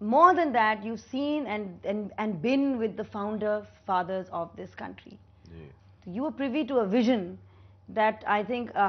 More than that, you've seen and been with the founder fathers of this country. You were privy to a vision that I think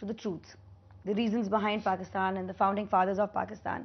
to the truth, the reasons behind Pakistan and the founding fathers of Pakistan.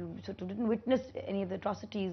you sort of didn't witness any of the atrocities.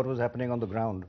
what was happening on the ground.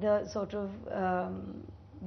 the sort of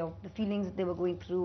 or the feelings they were going through,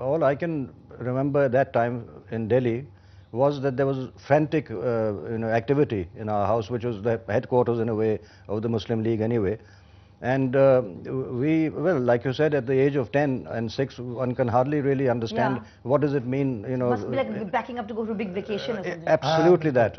all I can remember at that time in Delhi was that there was frantic activity in our house, which was the headquarters in a way of the Muslim League anyway. And we, well, like you said, at the age of 10 and 6, one can hardly really understand what does it mean, Must be like backing up to go to a big vacation or something. Absolutely that,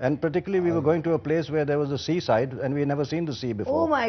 And particularly we were going to a place where there was a seaside and we had never seen the sea before. Oh my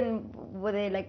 and were they like,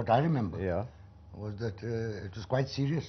what I remember Yeah. was that it was quite serious,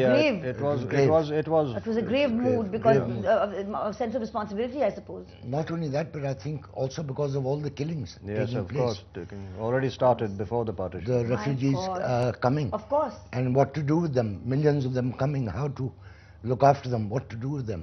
Yeah, grave. it was. It was a grave mood because grave mood. of sense of responsibility, I suppose. Not only that, but I think also because of all the killings Yes, taking of place. course. Already started before the partition. The refugees God. coming. Of course. And what to do with them. Millions of them coming. How to look after them. What to do with them.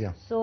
Yeah. so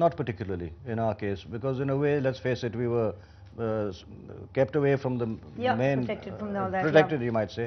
Not particularly in our case, because in a way, let's face it, we were kept away from the main, protected from all that. Protected, you might say.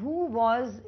who was,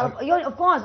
of course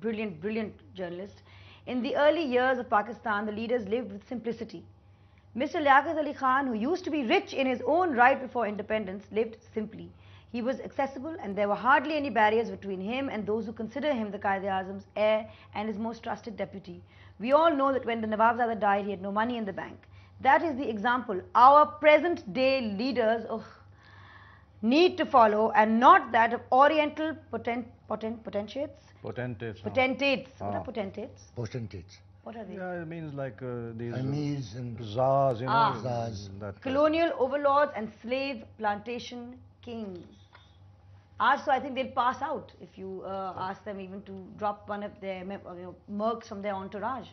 brilliant journalist. In the early years of Pakistan, the leaders lived with simplicity. Mr. Liaquat Ali Khan, who used to be rich in his own right before independence, lived simply. He was accessible and there were hardly any barriers between him and those who consider him the Quaid-e-Azam's heir and his most trusted deputy. We all know that when the Nawabzada died, he had no money in the bank. That is the example our present day leaders need to follow, and not that of Oriental potentates. Potentates. Potentates. What are potentates? Potentates. What are they? Yeah, it means like these Amirs and czars, Czars. that Colonial overlords and slave plantation kings. So I think they'll pass out if you ask them even to drop one of their mercs from their entourage.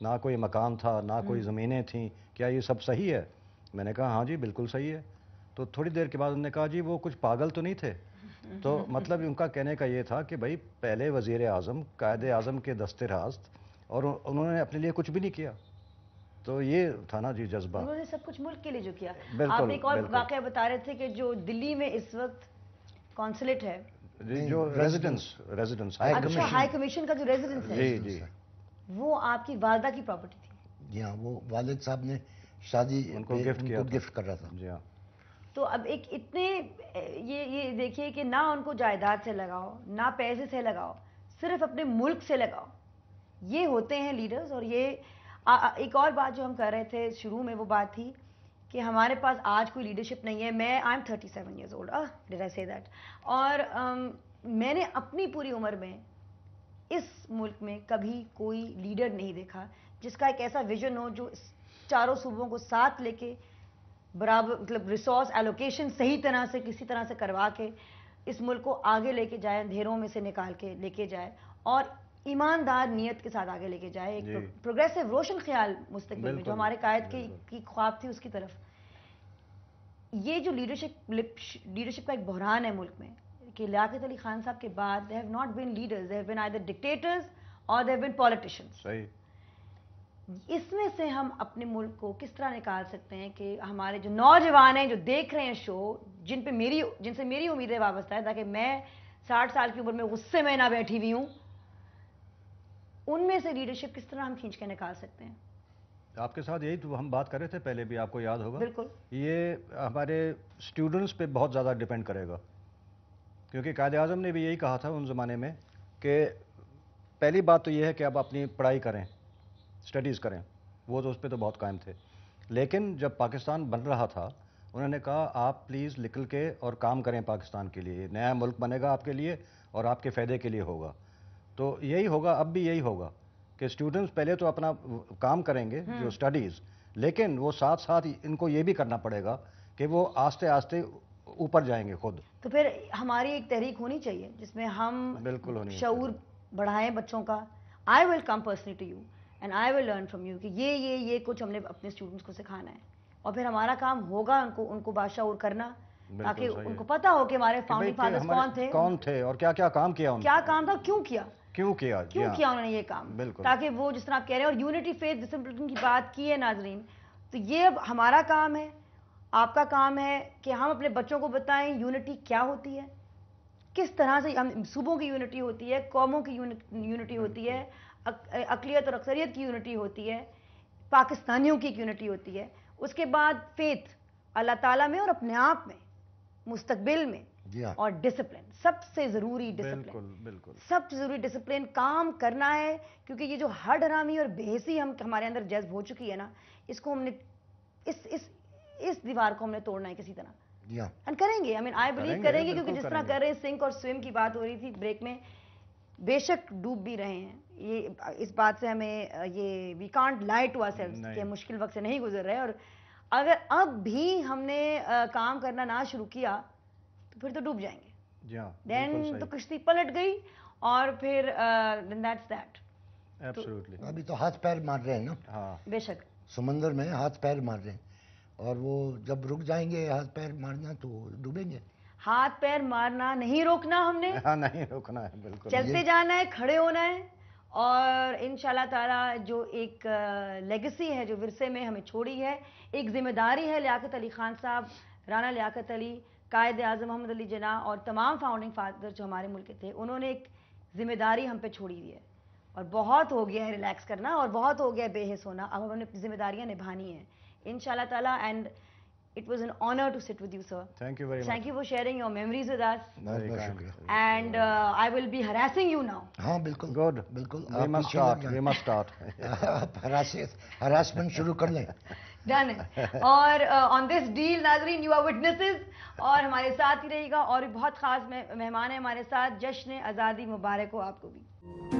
نہ کوئی مکان تھا، نہ کوئی زمینیں تھیں، کیا یہ سب صحیح ہے؟ میں نے کہا ہاں جی بالکل صحیح ہے. تو تھوڑی دیر کے بعد انہوں نے کہا جی وہ کچھ پاگل تو نہیں تھے. تو مطلب ان کا کہنے کا یہ تھا کہ بھائی پہلے وزیر اعظم قائد اعظم کے دست راست، اور انہوں نے اپنے لیے کچھ بھی نہیں کیا. تو یہ تھا نا جی جذبہ. انہوں نے سب کچھ ملک کے لیے جو کیا. بالکل، آپ ایک اور بالکل. واقعہ بتا رہے تھے کہ جو دلی میں اس وقت کونسلیٹ ہے، جو ریزیڈنس اچھا ہائی کمیشن کا جو ریزیڈنس ہے، جی جی وہ آپ کی والدہ کی پراپرٹی تھی. جی ہاں، وہ والد صاحب نے شادی ان کو پہ گفٹ کیا تھا. گفٹ کر رہا تھا. جی ہاں. تو اب ایک اتنے یہ دیکھیے کہ نہ ان کو جائیداد سے لگاؤ، نہ پیسے سے لگاؤ، صرف اپنے ملک سے لگاؤ. یہ ہوتے ہیں لیڈرز. اور یہ ایک اور بات جو ہم کر رہے تھے شروع میں، وہ بات تھی کہ ہمارے پاس آج کوئی لیڈرشپ نہیں ہے. میں آئی ایم 37 ایئرز اولڈ. ڈڈ آئی سے دیٹ؟ اور میں نے اپنی پوری عمر میں اس ملک میں کبھی کوئی لیڈر نہیں دیکھا جس کا ایک ایسا ویژن ہو جو چاروں صوبوں کو ساتھ لے کے برابر، مطلب ریسورس ایلوکیشن صحیح طرح سے کسی طرح سے کروا کے اس ملک کو آگے لے کے جائے، اندھیروں میں سے نکال کے لے کے جائے، اور ایماندار نیت کے ساتھ آگے لے کے جائے. ایک پروگریسو روشن خیال مستقبل میں جو ہمارے قائد کی خواب تھی اس کی طرف. یہ جو لیڈرشپ کا ایک بحران ہے ملک میں کہ لیاقت علی خان صاحب کے بعد they have not been leaders, they have been either dictators or they have been politicians. صحیح. اس میں سے ہم اپنے ملک کو کس طرح نکال سکتے ہیں کہ ہمارے جو نوجوان ہیں جو دیکھ رہے ہیں شو، جن سے میری امیدیں وابستہ ہے تاکہ میں 60 سال کی عمر میں غصے میں نہ بیٹھی ہوئی ہوں، ان میں سے لیڈرشپ کس طرح ہم کھینچ کے نکال سکتے ہیں؟ آپ کے ساتھ یہی تو ہم بات کر رہے تھے پہلے بھی، آپ کو یاد ہوگا. بالکل. یہ ہمارے اسٹوڈنٹس پہ بہت زیادہ ڈیپینڈ کرے گا، کیونکہ قائد اعظم نے بھی یہی کہا تھا ان زمانے میں کہ پہلی بات تو یہ ہے کہ آپ اپنی پڑھائی کریں، اسٹڈیز کریں. وہ تو اس پہ تو بہت قائم تھے. لیکن جب پاکستان بن رہا تھا انہوں نے کہا آپ پلیز نکل کے اور کام کریں پاکستان کے لیے. نیا ملک بنے گا آپ کے لیے اور آپ کے فائدے کے لیے ہوگا. تو یہی ہوگا، اب بھی یہی ہوگا کہ اسٹوڈنٹس پہلے تو اپنا کام کریں گے جو اسٹڈیز، لیکن وہ ساتھ ساتھ ان کو یہ بھی کرنا پڑے گا کہ وہ آہستہ آہستہ اوپر جائیں گے خود. تو پھر ہماری ایک تحریک ہونی چاہیے جس میں ہم بالکل ہونی شعور بڑھائیں بچوں کا. I will come personally to you and I will learn from you کہ یہ کچھ ہم نے اپنے اسٹوڈنٹس کو سکھانا ہے. اور پھر ہمارا کام ہوگا ان کو باشعور کرنا، تاکہ ان کو پتا ہو کہ ہمارے فاؤنڈنگ فادرز کون تھے اور کیا کیا کام کیا، کیا کام تھا، کیوں کیا انہوں نے یہ کام. تاکہ وہ جس طرح آپ کہہ رہے ہیں، اور یونٹی فیتھ ڈسپلن کی بات کی ہے ناظرین، تو یہ اب ہمارا کام ہے، آپ کا کام ہے کہ ہم اپنے بچوں کو بتائیں یونٹی کیا ہوتی ہے، کس طرح سے ہم صوبوں کی یونٹی ہوتی ہے، قوموں کی یونٹی ہوتی ہے، اقلیت اور اکثریت کی یونٹی ہوتی ہے، پاکستانیوں کی ایک یونٹی ہوتی ہے. اس کے بعد فیتھ اللہ تعالیٰ میں اور اپنے آپ میں، مستقبل میں، اور ڈسپلن سب سے ضروری. ڈسپلن سب سے ضروری ڈسپلن کام کرنا ہے. کیونکہ یہ جو ہر ڈرامی اور بےحسی ہمارے اندر جذب ہو چکی ہے نا، اس کو ہم نے اس دیوار کو ہم نے توڑنا ہے کسی طرح. کریں گے، آئی بلیو کریں گے، کیونکہ جس طرح کر رہے ہیں سنک اور سویم کی بات ہو رہی تھی بریک میں، بے شک ڈوب بھی رہے ہیں. یہ اس بات سے ہمیں یہ وی کانٹ لائی ٹو آور سیلفز کہ مشکل وقت سے نہیں گزر رہے. اور اگر اب بھی ہم نے کام کرنا نہ شروع کیا تو پھر تو ڈوب جائیں گے. دین تو کشتی پلٹ گئی اور پھر دیٹس دیٹ. ابھی تو ہاتھ پیر مار رہے ہیں نا. بے شک سمندر میں ہاتھ پیر مار رہے ہیں، اور وہ جب رک جائیں گے ہاتھ پیر مارنا تو ڈوبیں گے. ہاتھ پیر مارنا نہیں روکنا ہم نے، نہیں روکنا ہے، بالکل چلتے جانا ہے، کھڑے ہونا ہے. اور انشاءاللہ تعالی جو ایک لیگسی ہے جو ورثے میں ہمیں چھوڑی ہے، ایک ذمہ داری ہے لیاقت علی خان صاحب، رانا لیاقت علی، قائد اعظم محمد علی جناح اور تمام فاؤنڈنگ فادر جو ہمارے ملک کے تھے، انہوں نے ایک ذمہ داری ہم پہ چھوڑی ہوئی ہے. اور بہت ہو گیا ہے ریلیکس کرنا، اور بہت ہو گیا ہے بے حس ہونا. اب ہم نے ذمہ داریاں نبھانی ہیں انشاءاللہ تعالی. And it was an honor to sit with you, sir. Thank you very much. Thank you for sharing your memories with us. بہت بہت شکریہ. And I will be harassing you now. ہاں بالکل Good. بالکل. We must start. آپ harassment شروع کر لیں. Done it. اور on this deal ناظرین you are witnesses. اور ہمارے ساتھ ہی رہے گا. اور بہت خاص مہمان ہیں ہمارے ساتھ. جشن آزادی مبارک ہو آپ کو بھی.